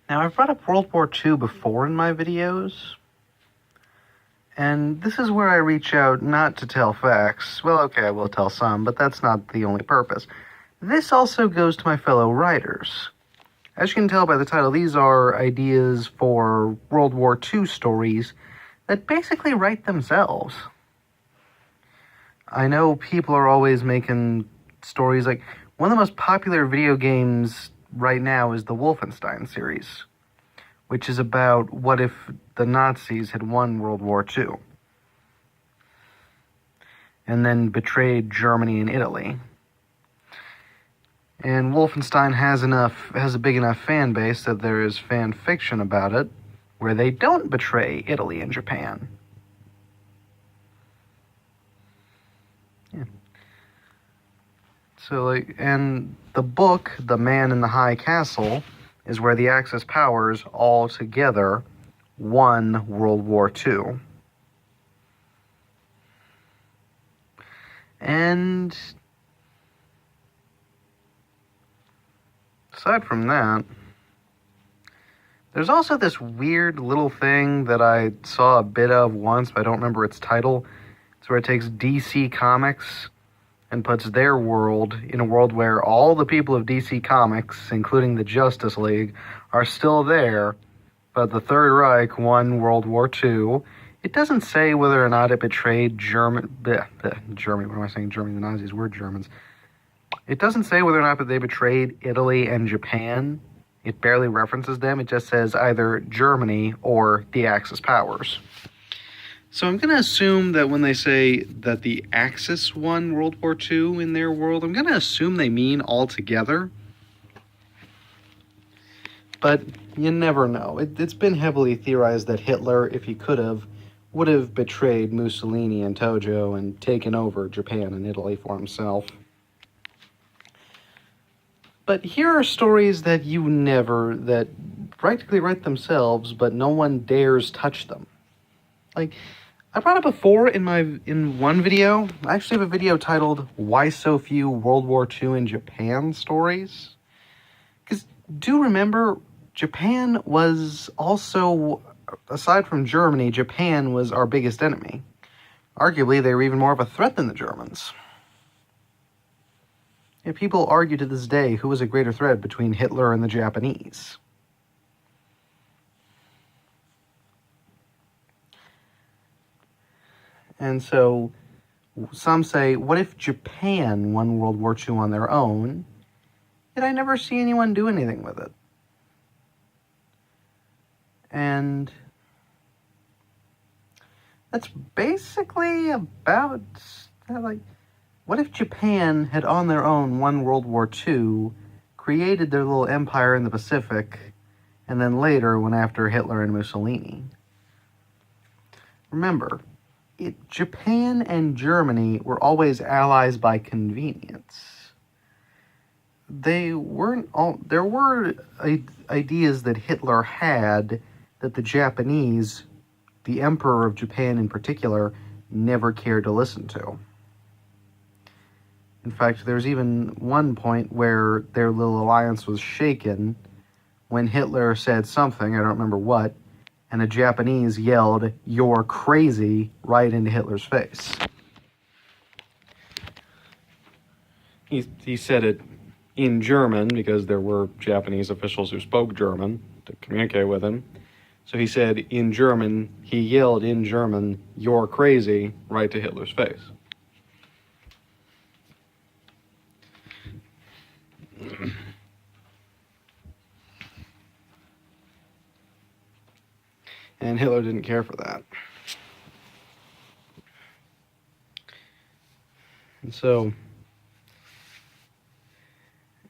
Now, I've brought up World War II before in my videos, and this is where I reach out not to tell facts. Well, okay, I will tell some, but that's not the only purpose. This also goes to my fellow writers. As you can tell by the title, these are ideas for World War II stories that basically write themselves. I know people are always making stories like... One of the most popular video games right now is the Wolfenstein series, which is about what if the Nazis had won World War II and then betrayed Germany and Italy. And Wolfenstein has a big enough fan base that there is fan fiction about it, where they don't betray Italy and Japan. Yeah. So, and the book, The Man in the High Castle, is where the Axis powers all together won World War II. And aside from that, there's also this weird little thing that I saw a bit of once, but I don't remember its title. It's where it takes DC Comics and puts their world in a world where all the people of DC Comics, including the Justice League, are still there, but the Third Reich won World War II. It doesn't say whether or not it betrayed Germany. What am I saying? Germany, the Nazis were Germans. It doesn't say whether or not they betrayed Italy and Japan. It barely references them. It just says either Germany or the Axis powers. So I'm going to assume that when they say that the Axis won World War II in their world, I'm going to assume they mean all together. But you never know. It's been heavily theorized that Hitler, if he could have, would have betrayed Mussolini and Tojo and taken over Japan and Italy for himself. But here are stories that that practically write themselves, but no one dares touch them. Like, I brought up before in one video. I actually have a video titled, Why So Few World War II and Japan Stories? Because do remember, Japan was also, aside from Germany, Japan was our biggest enemy. Arguably, they were even more of a threat than the Germans. Yeah, people argue to this day who was a greater threat between Hitler and the Japanese. And so, some say, what if Japan won World War II on their own? Yet I never see anyone do anything with it. And that's basically about, like, what if Japan had on their own won World War II, created their little empire in the Pacific, and then later went after Hitler and Mussolini? Remember, Japan and Germany were always allies by convenience. They weren't all... There were ideas that Hitler had that the Japanese, the Emperor of Japan in particular, never cared to listen to. In fact, there's even one point where their little alliance was shaken when Hitler said something, I don't remember what, and the Japanese yelled, "You're crazy," right into Hitler's face. He said it in German, because there were Japanese officials who spoke German to communicate with him. So he said in German, he yelled in German, "You're crazy," right to Hitler's face. And Hitler didn't care for that.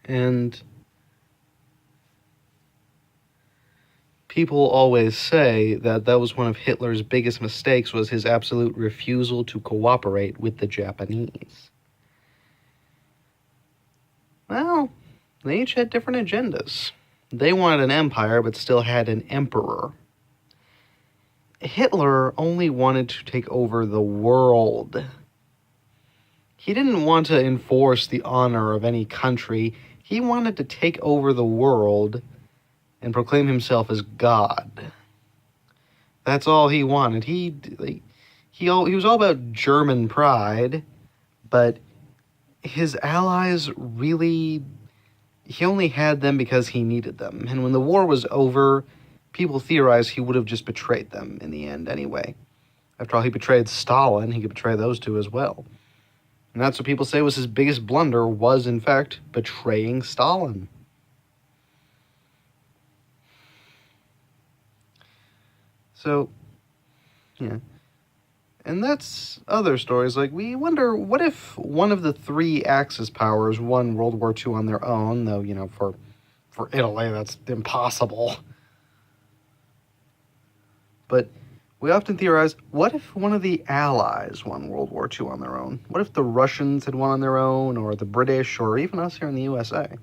And people always say that was one of Hitler's biggest mistakes, was his absolute refusal to cooperate with the Japanese. Well, they each had different agendas. They wanted an empire, but still had an emperor. Hitler only wanted to take over the world. He didn't want to enforce the honor of any country. He wanted to take over the world and proclaim himself as God. That's all he wanted. He was all about German pride, but his allies really, he only had them because he needed them. And when the war was over, people theorized he would have just betrayed them in the end anyway. After all, he betrayed Stalin, he could betray those two as well. And that's what people say was his biggest blunder, was in fact betraying Stalin. So, yeah. And that's other stories. Like, we wonder, what if one of the three Axis powers won World War II on their own? Though, for Italy, that's impossible. But we often theorize, what if one of the Allies won World War II on their own? What if the Russians had won on their own, or the British, or even us here in the USA?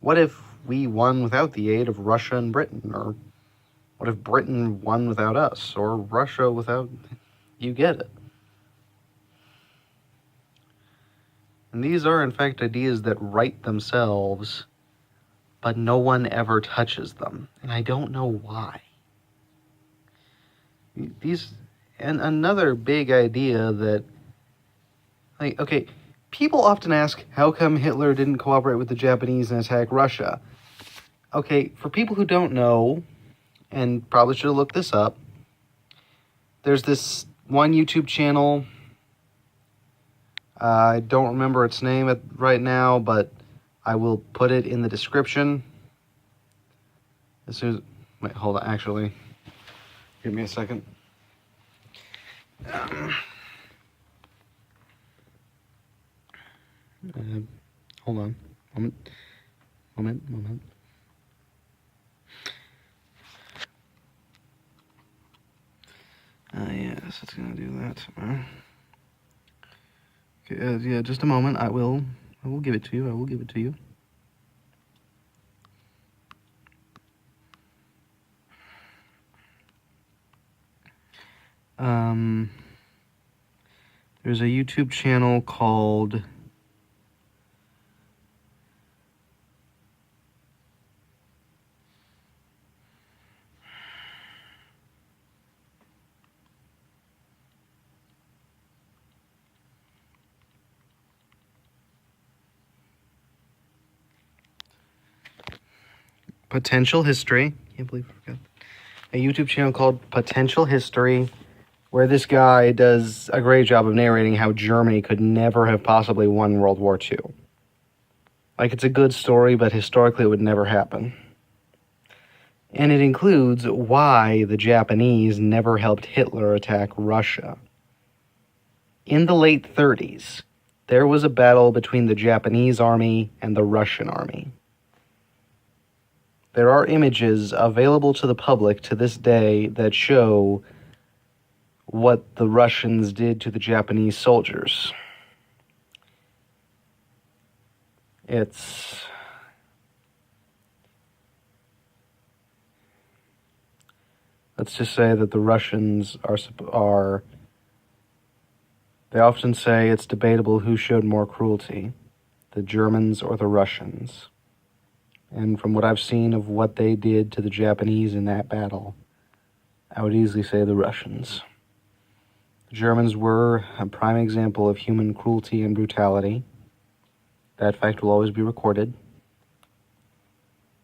What if we won without the aid of Russia and Britain? Or what if Britain won without us? Or Russia without... You get it. And these are, in fact, ideas that write themselves, but no one ever touches them. And I don't know why. And another big idea that, okay, people often ask, how come Hitler didn't cooperate with the Japanese and attack Russia? Okay, for people who don't know, and probably should have looked this up, there's this one YouTube channel, I don't remember its name right now, but I will put it in the description. As soon as, wait, hold on, actually, give me a second. Hold on, moment. Yes, it's gonna do that. Okay, yeah, just a moment. I will give it to you. There's a YouTube channel called Potential History. Can't believe I forgot. A YouTube channel called Potential History, where this guy does a great job of narrating how Germany could never have possibly won World War II. Like, it's a good story, but historically it would never happen. And it includes why the Japanese never helped Hitler attack Russia. In the late 30s, there was a battle between the Japanese army and the Russian army. There are images available to the public to this day that show what the Russians did to the Japanese soldiers. Let's just say that the Russians are they often say it's debatable who showed more cruelty, the Germans or the Russians. And from what I've seen of what they did to the Japanese in that battle, I would easily say the Russians. The Germans were a prime example of human cruelty and brutality. That fact will always be recorded.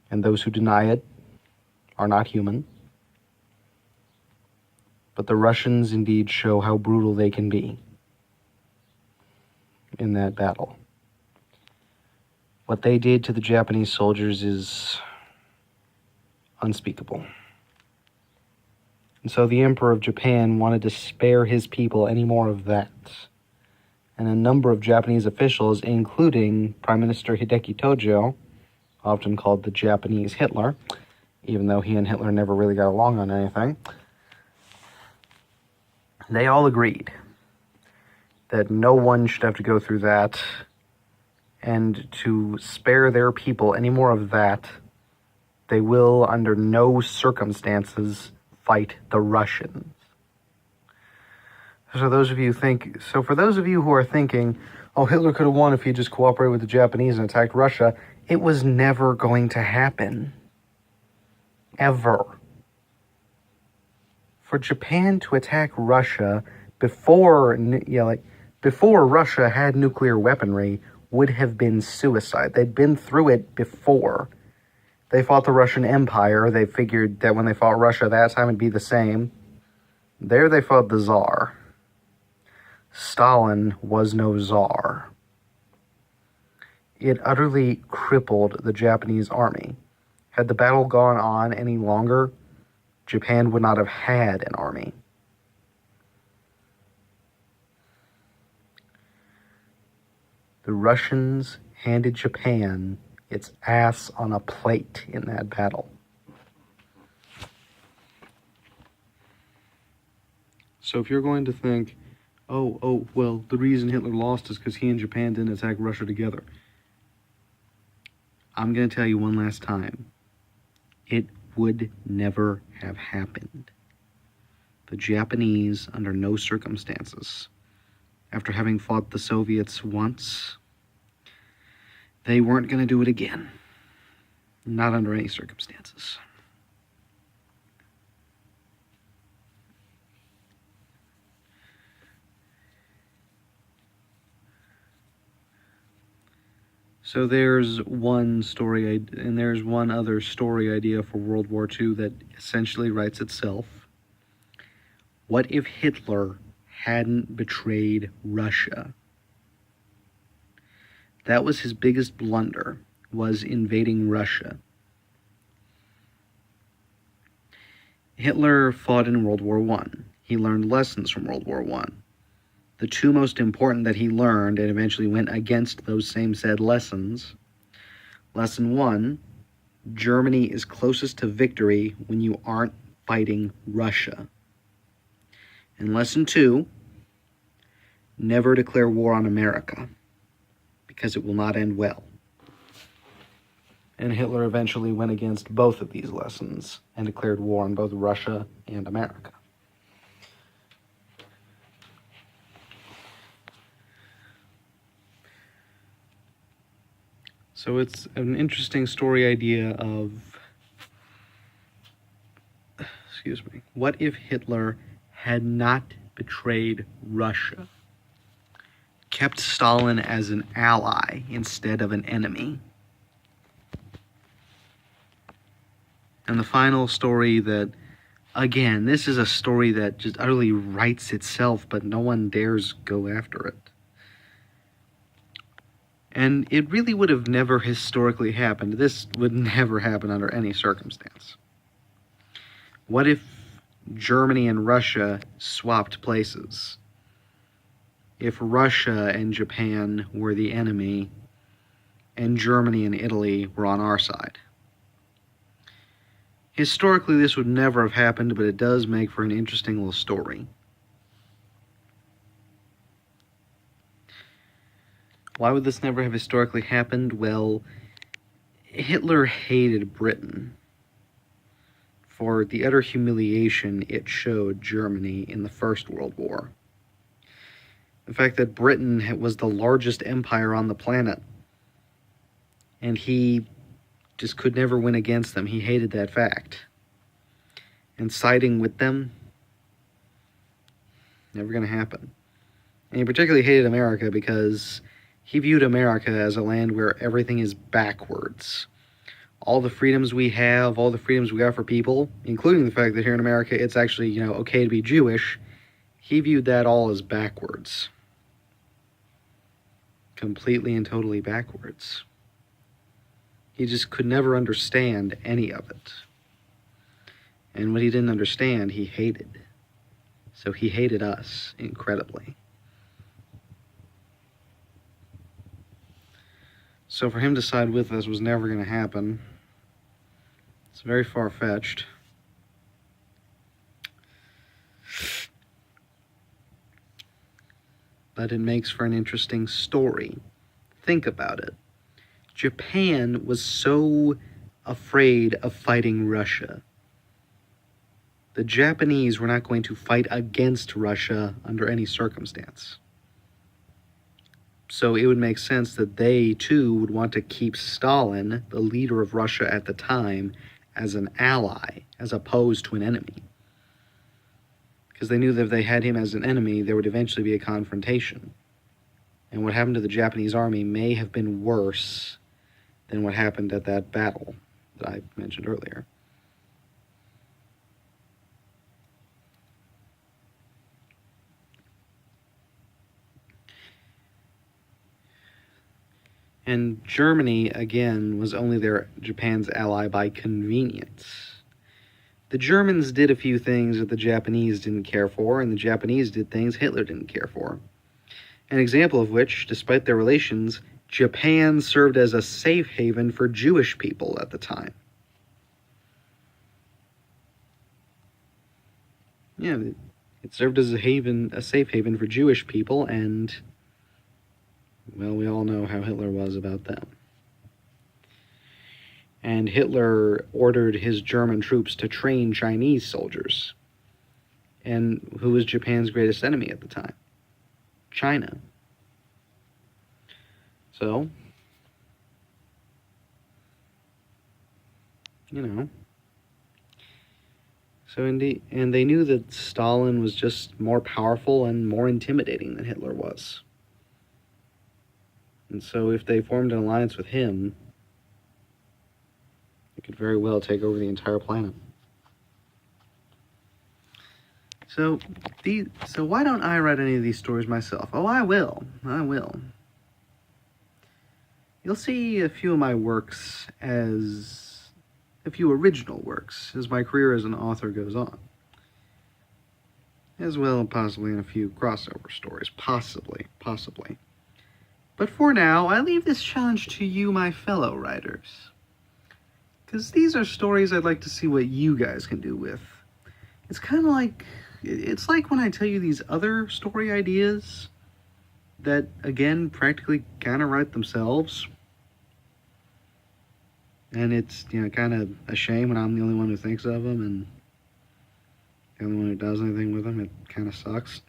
And those who deny it are not human. But the Russians indeed show how brutal they can be in that battle. What they did to the Japanese soldiers is unspeakable. And so the Emperor of Japan wanted to spare his people any more of that. And a number of Japanese officials, including Prime Minister Hideki Tojo, often called the Japanese Hitler, even though he and Hitler never really got along on anything, they all agreed that no one should have to go through that, and to spare their people any more of that, they will, under no circumstances, fight the Russians. So for those of you who are thinking, oh, Hitler could have won if he just cooperated with the Japanese and attacked Russia, it was never going to happen. ever. For Japan to attack Russia before Russia had nuclear weaponry would have been suicide. They'd been through it before. They fought the Russian Empire. They figured that when they fought Russia that time it'd be the same. There they fought the Tsar. Stalin was no Tsar. It utterly crippled the Japanese army. Had the battle gone on any longer, Japan would not have had an army. The Russians handed Japan its ass on a plate in that battle. So if you're going to think, well, the reason Hitler lost is because he and Japan didn't attack Russia together, I'm going to tell you one last time. It would never have happened. The Japanese, under no circumstances, after having fought the Soviets once, they weren't going to do it again. Not under any circumstances. So there's one story, and there's one other story idea for World War II that essentially writes itself. What if Hitler hadn't betrayed Russia? That was his biggest blunder, was invading Russia. Hitler fought in World War I. He learned lessons from World War I. The two most important that he learned and eventually went against those same said lessons. Lesson 1, Germany is closest to victory when you aren't fighting Russia. And lesson 2, never declare war on America, because it will not end well. And Hitler eventually went against both of these lessons and declared war on both Russia and America. So it's an interesting story idea of, what if Hitler had not betrayed Russia, kept Stalin as an ally instead of an enemy? And the final story that, again, this is a story that just utterly writes itself, but no one dares go after it. And it really would have never historically happened. This would never happen under any circumstance. What if Germany and Russia swapped places? If Russia and Japan were the enemy, and Germany and Italy were on our side? Historically, this would never have happened, but it does make for an interesting little story. Why would this never have historically happened? Well, Hitler hated Britain for the utter humiliation it showed Germany in the First World War. The fact that Britain was the largest empire on the planet, and he just could never win against them. He hated that fact. And siding with them, never going to happen. And he particularly hated America because he viewed America as a land where everything is backwards. All the freedoms we have, all the freedoms we offer people, including the fact that here in America it's actually, okay to be Jewish, he viewed that all as backwards. Completely and totally backwards. He just could never understand any of it. And what he didn't understand, he hated. So he hated us incredibly. So for him to side with us was never going to happen. It's very far-fetched. But it makes for an interesting story. Think about it. Japan was so afraid of fighting Russia. The Japanese were not going to fight against Russia under any circumstance. So it would make sense that they, too, would want to keep Stalin, the leader of Russia at the time, as an ally as opposed to an enemy. Because they knew that if they had him as an enemy, there would eventually be a confrontation. And what happened to the Japanese army may have been worse than what happened at that battle that I mentioned earlier. And Germany, again, was only Japan's ally by convenience. The Germans did a few things that the Japanese didn't care for, and the Japanese did things Hitler didn't care for. An example of which, despite their relations, Japan served as a safe haven for Jewish people at the time. Yeah, it served as a safe haven for Jewish people, and, well, we all know how Hitler was about them. And Hitler ordered his German troops to train Chinese soldiers. And who was Japan's greatest enemy at the time? China. So, So indeed, and they knew that Stalin was just more powerful and more intimidating than Hitler was. And so if they formed an alliance with him, they could very well take over the entire planet. So why don't I write any of these stories myself? Oh, I will. You'll see a few of my works as a few original works as my career as an author goes on. As well, possibly in a few crossover stories. Possibly. But for now, I leave this challenge to you, my fellow writers. Because these are stories I'd like to see what you guys can do with. It's kind of like... It's like when I tell you these other story ideas that, again, practically kind of write themselves. And it's, kind of a shame when I'm the only one who thinks of them and the only one who does anything with them. It kind of sucks.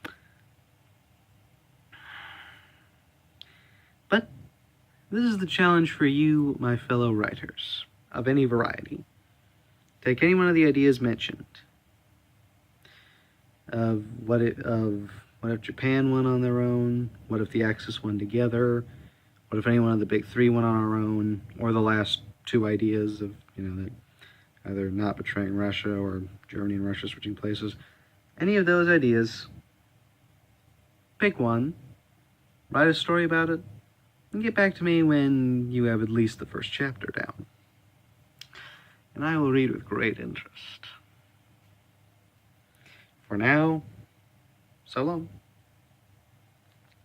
But this is the challenge for you, my fellow writers, of any variety. Take any one of the ideas mentioned. What if Japan won on their own? What if the Axis won together? What if any one of the big three went on our own? Or the last two ideas of, that either not betraying Russia or Germany and Russia switching places. Any of those ideas, pick one, write a story about it, and get back to me when you have at least the first chapter down. And I will read with great interest. For now, so long.